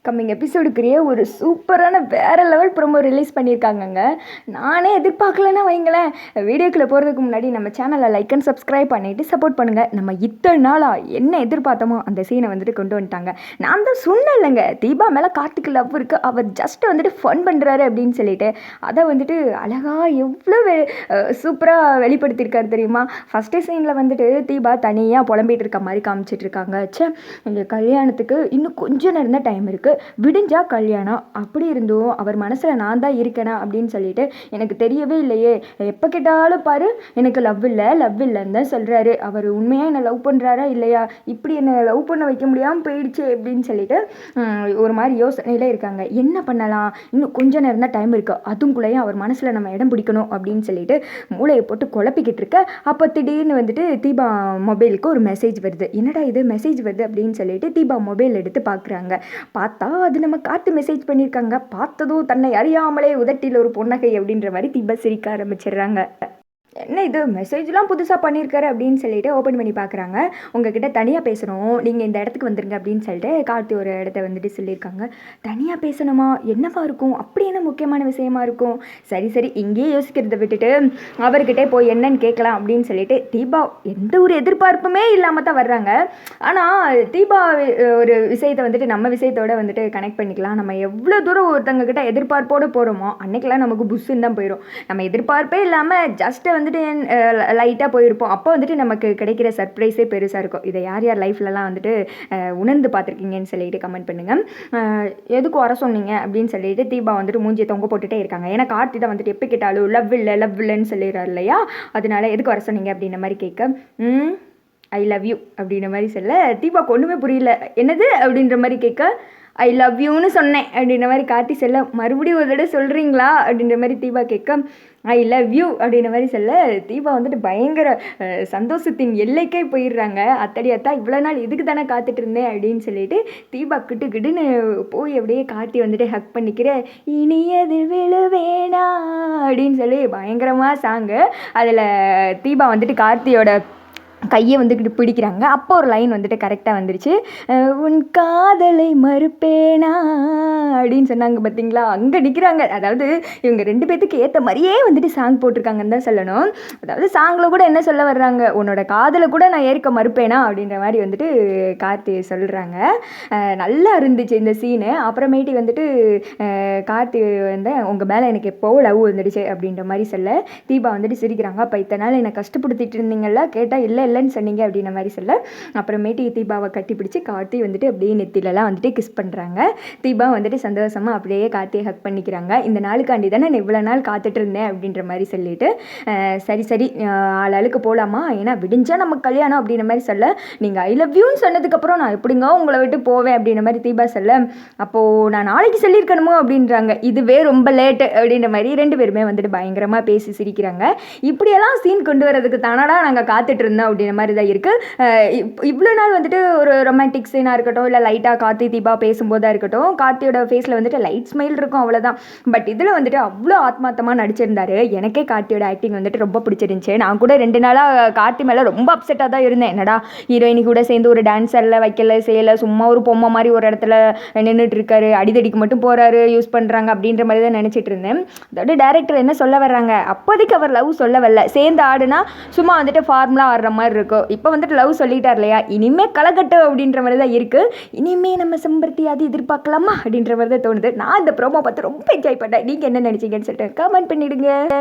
Coming எபிசோடுக்குரிய ஒரு சூப்பரான வேறு லெவல் ப்ரோமோ ரிலீஸ் பண்ணியிருக்காங்கங்க. நானே எதிர்பார்க்கலன்னா வைங்களேன். வீடியோக்குள்ளே போகிறதுக்கு முன்னாடி நம்ம சேனலை லைக் அண்ட் சப்ஸ்கிரைப் பண்ணிவிட்டு சப்போர்ட் பண்ணுங்கள். நம்ம இத்தனை நாளாக என்ன எதிர்பார்த்தோமோ அந்த சீனை வந்துட்டு கொண்டு வந்துட்டாங்க. நான் தான் சொன்னேன் இல்லைங்க, தீபா மேலே கார்த்திக்கு லவ் இருக்குது, அவர் ஜஸ்ட் வந்துட்டு ஃபன் பண்ணுறாரு அப்படின்னு சொல்லிட்டு அதை வந்துட்டு அழகாக எவ்வளோ சூப்பராக வெளிப்படுத்தியிருக்காரு தெரியுமா. ஃபஸ்ட்டு சீனில் வந்துட்டு தீபா தனியாக புலம்பிகிட்டு இருக்க மாதிரி காமிச்சிட்டு இருக்காங்க. இந்த கல்யாணத்துக்கு இன்னும் கொஞ்சம் நேரம் தான் டைம் இருக்குது, விடிஞ்சா கல்யாணம். அப்படி இருந்தும் அவர் மனசில் நான் தான் இருக்கேனா அப்படின்னு சொல்லிட்டு எனக்கு தெரியவே இல்லையே, எப்போ கேட்டாலும் பாரு எனக்கு லவ் இல்லைன்னு தான் சொல்கிறாரு. அவர் உண்மையாக என்னை லவ் பண்ணுறாரா இல்லையா, இப்படி என்னை லவ் பண்ண வைக்க முடியாமல் போயிடுச்சு அப்படின்னு சொல்லிட்டு ஒரு மாதிரி யோசனையிலே இருக்காங்க. என்ன பண்ணலாம், இன்னும் கொஞ்சம் நேரம் தான் டைம் இருக்குது, அதுக்குள்ளேயும் அவர் மனசில் நம்ம இடம் பிடிக்கணும் அப்படின்னு சொல்லிட்டு மூளையை போட்டு குழப்பிக்கிட்டு இருக்க. அப்போ திடீர்னு வந்துட்டு தீபா மொபைலுக்கு ஒரு மெசேஜ் வருது. என்னடா இது மெசேஜ் வருது அப்படின்னு சொல்லிட்டு தீபா மொபைல் எடுத்து பார்க்குறாங்க. பார்த்தா அது நம்ம கார்த்தி மெசேஜ் பண்ணியிருக்காங்க. பார்த்ததும் தன்னை அறியாமலே உதட்டில் ஒரு பொன்னகை அப்படின்ற மாதிரி தீபா சிரிக்க ஆரம்பிச்சிடுறாங்க. என்ன இது மெசேஜ்லாம் புதுசாக பண்ணியிருக்காரு அப்படின்னு சொல்லிட்டு ஓப்பன் பண்ணி பார்க்குறாங்க. உங்ககிட்ட தனியாக பேசணும், நீங்கள் இந்த இடத்துக்கு வந்துருங்க அப்படின்னு சொல்லிட்டு கார்த்தி ஒரு இடத்த வந்துட்டு சொல்லியிருக்காங்க. தனியாக பேசணுமா, என்னவா இருக்கும், அப்படி என்ன முக்கியமான விஷயமா இருக்கும். சரி இங்கேயே யோசிக்கிறத விட்டுட்டு அவர்கிட்ட போய் என்னன்னு கேட்கலாம் அப்படின்னு சொல்லிட்டு தீபா எந்த ஒரு எதிர்பார்ப்புமே இல்லாமல் தான் வர்றாங்க. ஆனால் தீபா ஒரு விஷயத்தை வந்துட்டு நம்ம விஷயத்தோட வந்துட்டு கனெக்ட் பண்ணிக்கலாம். நம்ம எவ்வளோ தூரம் ஒருத்தங்க கிட்ட எதிர்பார்ப்போடு போகிறோமோ அன்னைக்கெல்லாம் நமக்கு புஷ்ஷுன்னு தான் போயிடும். நம்ம எதிர்பார்ப்பே இல்லாமல் ஜஸ்ட்டு வந்துட்டு லைட்டாக போயிருப்போம். அப்போ வந்துட்டு நமக்கு கிடைக்கிற சர்ப்ரைஸே பெருசாக இருக்கும். இதை யார் லைஃப்லலாம் வந்துட்டு உணர்ந்து பார்த்துருக்கீங்கன்னு சொல்லிட்டு கமெண்ட் பண்ணுங்கள். எதுக்கு வர சொன்னீங்க அப்படின்னு சொல்லிட்டு தீபா வந்துட்டு மூஞ்சியை தொங்க போட்டுகிட்டே இருக்காங்க. ஏன்னா கார்த்தி தான் வந்துட்டு எப்போ கேட்டாலும் லவ் இல்லைன்னு சொல்லிடுறாரு இல்லையா, அதனால எதுக்கு வர சொன்னீங்க அப்படின்ற மாதிரி கேட்க ஐ லவ் யூ அப்படின்ற மாதிரி சொல்ல தீபாவுக்கு ஒன்றுமே புரியல. என்னது அப்படின்ற மாதிரி கேட்க ஐ லவ் யூன்னு சொன்னேன் அப்படின்ற மாதிரி கார்த்தி சொல்ல மறுபடியும் ஒரு தடவை சொல்கிறீங்களா அப்படின்ற மாதிரி தீபா கேட்க ஐ லவ் யூ அப்படின்ற மாதிரி சொல்ல தீபா வந்துட்டு பயங்கர சந்தோஷத்தின் எல்லைக்கே போயிடுறாங்க. அத்தா இவ்வளோ நாள் இதுக்கு தானே காத்துட்டு இருந்தேன் அப்படின்னு சொல்லிட்டு தீபா கிட்டுன்னு போய் அப்படியே கார்த்தி வந்துட்டு ஹக் பண்ணிக்கிற இனியது விழுவேனா அப்படின்னு சொல்லி பயங்கரமாக சாங்கு. அதில் தீபா வந்துட்டு கார்த்தியோட கையை வந்துக்கிட்டு பிடிக்கிறாங்க. அப்போ ஒரு லைன் வந்துட்டு கரெக்டாக வந்துருச்சு. உன் காதலை மறுப்பேனா அப்படின்னு சொன்னாங்க பார்த்தீங்களா, அங்கே நிற்கிறாங்க. அதாவது இவங்க ரெண்டு பேர்த்துக்கு ஏற்ற மாதிரியே வந்துட்டு சாங் போட்டிருக்காங்கன்னு தான் சொல்லணும். அதாவது சாங்கில் கூட என்ன சொல்ல வர்றாங்க, உன்னோட காதலை கூட நான் ஏற்க மறுப்பேனா அப்படின்ற மாதிரி வந்துட்டு கார்த்தி சொல்கிறாங்க. நல்லா இருந்துச்சு இந்த சீனு. அப்புறமேட்டி வந்துட்டு கார்த்தி வந்து உங்கள் மேலே எனக்கு எப்போ லவ் வந்துடுச்சு அப்படின்ற மாதிரி சொல்ல தீபா வந்துட்டு சிரிக்கிறாங்க. அப்போ இத்தனை நாள் என்னை கஷ்டப்படுத்திட்டு இருந்தீங்களா, கேட்டால் இல்லைன்னு சொன்னீங்க அப்படின்ற மாதிரி சொல்ல அப்புறமேட்டு தீபாவை கட்டி பிடிச்சி கார்த்தி வந்துட்டு அப்படியே நெத்திலலாம் வந்துட்டு கிஸ் பண்ணுறாங்க. தீபா வந்துட்டு சந்தோஷமாக அப்படியே கார்த்தியை ஹக் பண்ணிக்கிறாங்க. இந்த நாளுக்காண்டி தானே நான் இவ்வளோ நாள் காத்துட்டு இருந்தேன் அப்படின்ற மாதிரி சொல்லிட்டு சரி ஆளுக்கு போகலாமா, ஏன்னா விடிஞ்சா நம்ம கல்யாணம் அப்படின்ற மாதிரி சொல்ல நீங்கள் ஐ லவ் யூன்னு சொன்னதுக்கப்புறம் நான் எப்படிங்க உங்களை விட்டு போவேன் அப்படின்ற மாதிரி தீபா சொல்ல அப்போது நான் நாளைக்கு சொல்லியிருக்கணுமோ அப்படின்றாங்க. இதுவே ரொம்ப லேட்டு அப்படின்ற மாதிரி ரெண்டு பேருமே வந்துட்டு பயங்கரமாக பேசி சிரிக்கிறாங்க. இப்படியெல்லாம் சீன் கொண்டு வரதுக்கு தானடா நாங்கள் காத்துட்டு இருந்தோம் அப்படின்ற மாதிரி தான் இருக்குது. இவ்வளோ நாள் வந்துட்டு ஒரு ரொமான்டிக் சீனாக இருக்கட்டும், இல்லை லைட்டாக கார்த்தி தீபா பேசும்போதாக இருக்கட்டும், கார்த்தியோட ஃபேஸில் வந்துட்டு லைட் ஸ்மைல் இருக்கும், அவ்வளோதான். பட் இதில் வந்துட்டு அவ்வளோ ஆத்மார்த்தமாக நடிச்சிருந்தாரு. எனக்கே கார்த்தியோட ஆக்டிங் வந்துட்டு ரொம்ப பிடிச்சிருந்துச்சு. நான் கூட 2 நாளாக கார்த்தி மேலே ரொம்ப அப்செட்டாக தான் இருந்தேன். என்னடா ஹீரோயினி கூட சேர்ந்து ஒரு டான்ஸரில் வைக்கல செய்யலை, சும்மா ஒரு பொம்மை மாதிரி ஒரு இடத்துல நின்றுட்டு இருக்காரு, அடிதடிக்கு மட்டும் போகிறாரு, யூஸ் பண்ணுறாங்க அப்படின்ற மாதிரி தான் நினச்சிட்டு இருந்தேன். அதோட டேரக்டர் என்ன சொல்ல வர்றாங்க, அப்போதைக்கு அவர் லவ் சொல்ல வரல, சேர்ந்து ஆடுனா சும்மா வந்துட்டு ஃபார்முலா ஆடுற மாதிரி இருக்கும். இப்போ வந்துட்டு லவ் சொல்லிட்டார் இல்லையா, இனிமே கலகட்டு அப்படின்ற மாதிரி தான் இருக்குது. இனிமே நம்ம செம்பருத்தி அது எதிர்பார்க்கலாமா அப்படின்ற மாதிரி தான் தோணுது. நான் இந்த ப்ரோமோ பார்த்து ரொம்ப என்ஜாய் பண்ணேன். நீங்கள் என்ன நினச்சிங்கன்னு சொல்லிட்டு கமெண்ட் பண்ணிவிடுங்க.